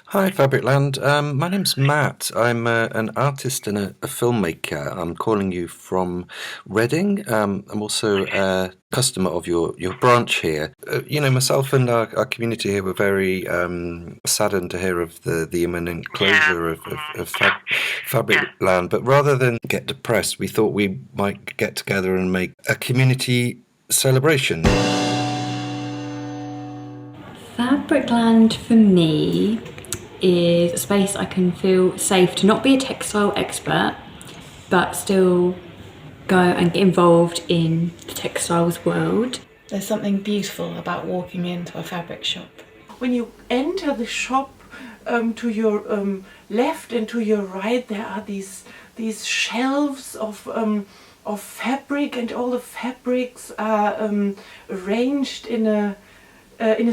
Hi, Fabricland. My name's Matt. I'm an artist and a filmmaker. I'm calling you from Reading. I'm also a customer of your branch here. Myself and our community here were very saddened to hear of the imminent closure of Fabricland. But rather than get depressed, we thought we might get together and make a community celebration. Fabricland for me is a space I can feel safe to not be a textile expert, but still go and get involved in the textiles world. There's something beautiful about walking into a fabric shop. When you enter the shop, to your left and to your right, there are these shelves of fabric, and all the fabrics are arranged in a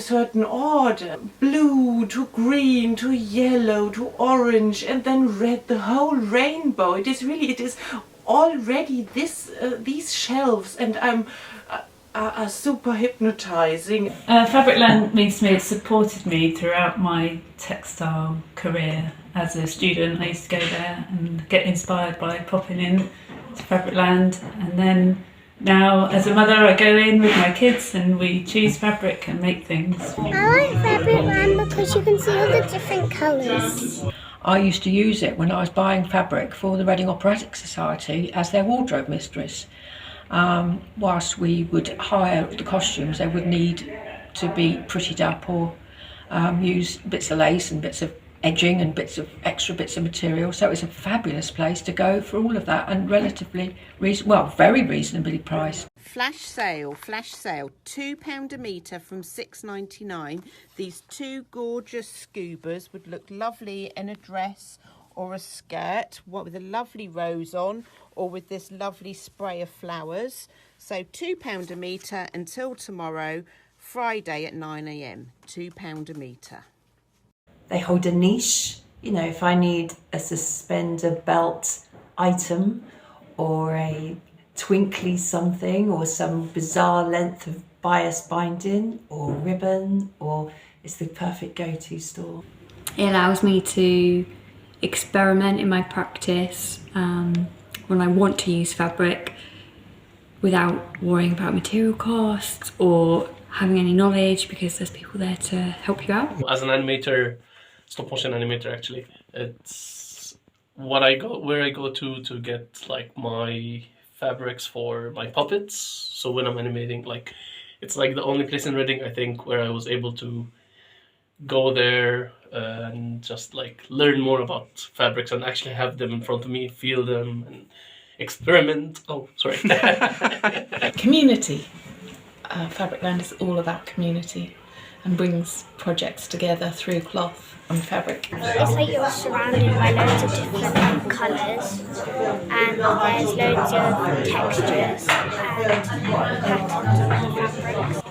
certain order. Blue to green to yellow to orange and then red, the whole rainbow. It is already these shelves, and are super hypnotizing. Fabricland means to me, it supported me throughout my textile career. As a student, I used to go there and get inspired by popping in to Fabricland, and then now as a mother I go in with my kids and we choose fabric and make things. I like Fabricland because you can see all the different colours. I used to use it when I was buying fabric for the Reading Operatic Society as their wardrobe mistress. Whilst we would hire the costumes, they would need to be prettied up or use bits of lace and bits of edging and extra bits of material. So it was a fabulous place to go for all of that, and very reasonably priced. Flash sale, £2 a metre from £6.99. These two gorgeous scubas would look lovely in a dress or a skirt, with a lovely rose on, or with this lovely spray of flowers. So £2 a metre until tomorrow, Friday at 9 a.m, £2 a metre. They hold a niche. If I need a suspender belt item or a twinkly something or some bizarre length of bias binding or ribbon, or it's the perfect go-to store. It allows me to experiment in my practice when I want to use fabric without worrying about material costs or having any knowledge, because there's people there to help you out. As an animator, stop motion animator actually, it's where I go to get like my fabrics for my puppets. So when I'm animating, it's like the only place in Reading, I think, where I was able to go there and just learn more about fabrics and actually have them in front of me, feel them and experiment. Community. Fabricland is all about community and brings projects together through cloth and fabric. It's like you're surrounded by loads of different colours, and there's loads of textures and patterns on the fabrics.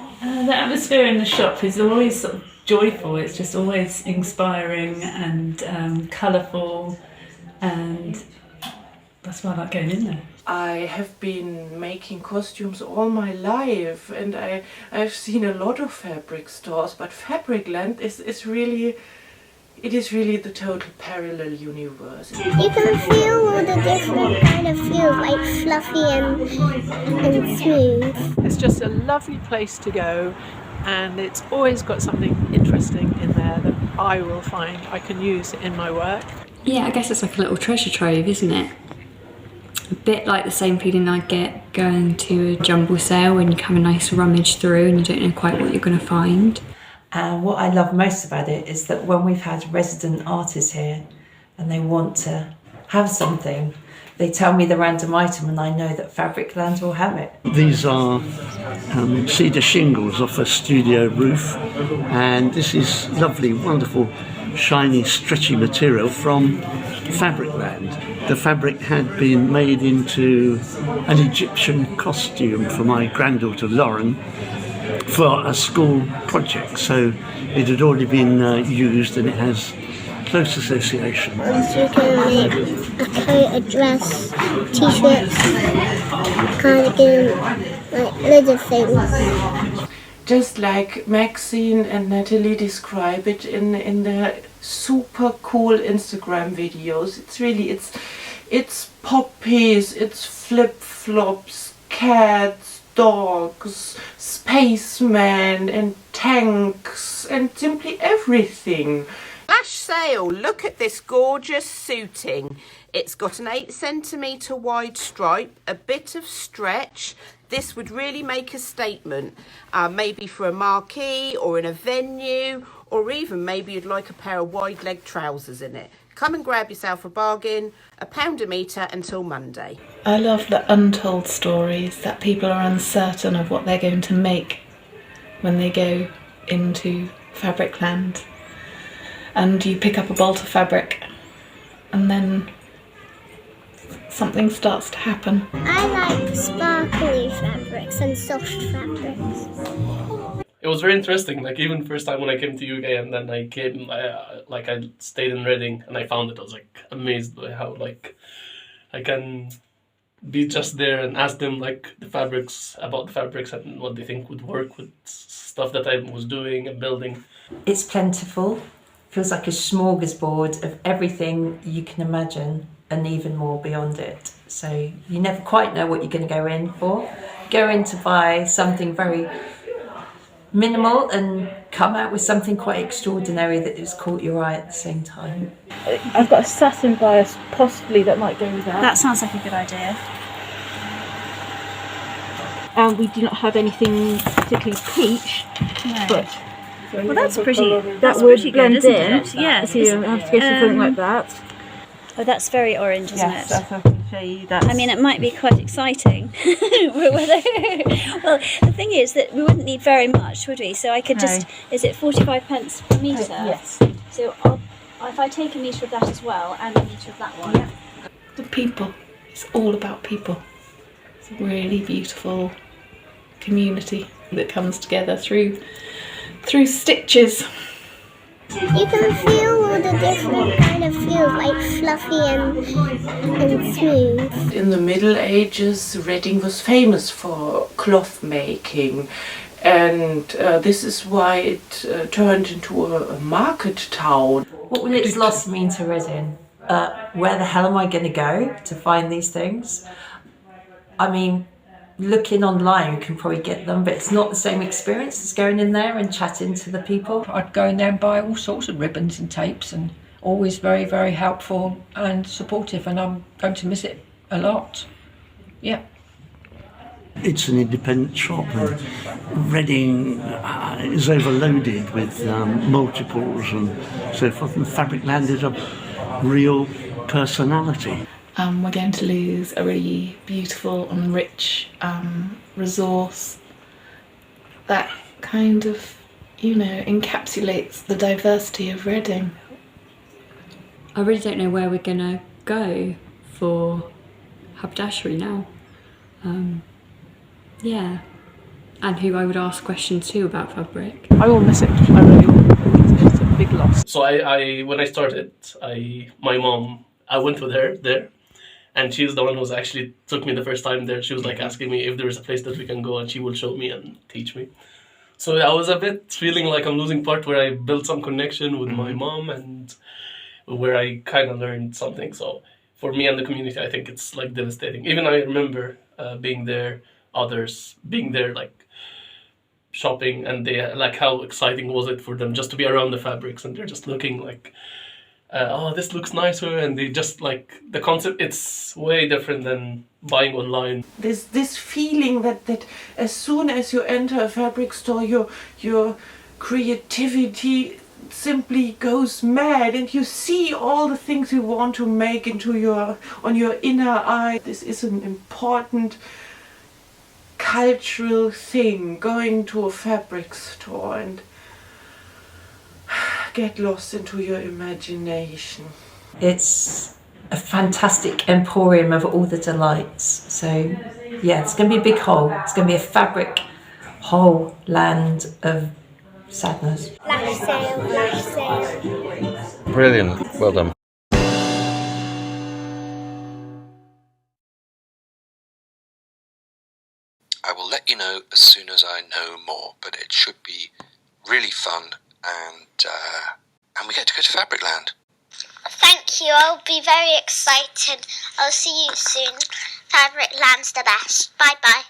The atmosphere in the shop is always sort of joyful. It's just always inspiring and colourful, and that's why I like going in there. I have been making costumes all my life, and I've seen a lot of fabric stores, but Fabricland is really the total parallel universe. You can feel all the different kind of feels, like fluffy and smooth. It's just a lovely place to go, and it's always got something interesting in there that I will find I can use in my work. Yeah, I guess it's like a little treasure trove, isn't it? A bit like the same feeling I get going to a jumble sale when you have a nice rummage through and you don't know quite what you're going to find. And what I love most about it is that when we've had resident artists here and they want to have something, they tell me the random item and I know that Fabricland will have it. These are cedar shingles off a studio roof, and this is lovely, wonderful, shiny, stretchy material from Fabricland. The fabric had been made into an Egyptian costume for my granddaughter Lauren for a school project, so it had already been used and it has close association. So you can make a coat, a dress, t-shirts, cardigan, loads of things. Just like Maxine and Natalie describe it in their super cool Instagram videos. It's really, it's poppies, it's flip-flops, cats, dogs, spacemen and tanks and simply everything. Flash sale, look at this gorgeous suiting. It's got an 8 cm wide stripe, a bit of stretch. This would really make a statement, maybe for a marquee or in a venue, or even maybe you'd like a pair of wide leg trousers in it. Come and grab yourself a bargain, £1 a metre until Monday. I love the untold stories that people are uncertain of what they're going to make when they go into Fabricland. And you pick up a bolt of fabric and then something starts to happen. I like sparkly fabrics and soft fabrics. It was very interesting, like even first time when I came to UK and then I came, I stayed in Reading and I found it, I was like amazed by how like I can be just there and ask them like about the fabrics and what they think would work with stuff that I was doing and building. It's plentiful, feels like a smorgasbord of everything you can imagine and even more beyond it. So you never quite know what you're going to go in for. Go in to buy something very minimal and come out with something quite extraordinary that has caught your eye at the same time. I've got a satin bias possibly that might go with that. That sounds like a good idea. And we do not have anything particularly peach, No. but Well, that's pretty. that That's would pretty blend good, isn't in. it? Yeah. So you have to go for something like that. Oh, that's very orange, isn't Yes, it? that's what I can show you. That's I mean, it might be quite exciting. Well, the thing is that we wouldn't need very much, would we? So I could just. Is it 45 pence per metre? yes. So if I take a metre of that as well and a metre of that one. Yeah. The people. It's all about people. It's a really beautiful community that comes together through stitches. You can feel all the different kind of feels, like fluffy and smooth. In the Middle Ages, Reading was famous for cloth making, and this is why it turned into a market town. What will its loss mean to Reading? Where the hell am I going to go to find these things? I mean, looking online you can probably get them, but it's not the same experience as going in there and chatting to the people. I'd go in there and buy all sorts of ribbons and tapes, and always very, very helpful and supportive, and I'm going to miss it a lot. Yeah. It's an independent shop, and Reading is overloaded with multiples and so forth, and Fabricland is a real personality. We're going to lose a really beautiful and rich resource that kind of, encapsulates the diversity of Reading. I really don't know where we're going to go for haberdashery now. Yeah, and who I would ask questions to about fabric. I will miss it. I really will. It's a big loss. So I when I started, my mom, I went with her there. And she's the one who's actually took me the first time there. She was like asking me if there is a place that we can go and she will show me and teach me. So I was a bit feeling like I'm losing part where I built some connection with my mom and where I kind of learned something. So for me and the community, I think it's like devastating. Even I remember being there, others being there, like shopping, and they like how exciting was it for them just to be around the fabrics, and they're just looking like, oh, this looks nicer, and they just like the concept. It's way different than buying online. There's this feeling that as soon as you enter a fabric store, your creativity simply goes mad, and you see all the things you want to make on your inner eye. This is an important cultural thing, going to a fabric store and get lost into your imagination. It's a fantastic emporium of all the delights. So yeah, it's going to be a big hole. It's going to be a fabric whole land of sadness. Flash sale, flash sale. Brilliant. Well done. I will let you know as soon as I know more, but it should be really fun and and we get to go to Fabricland. Thank you, I'll be very excited. I'll see you soon. Fabricland's the best. Bye bye.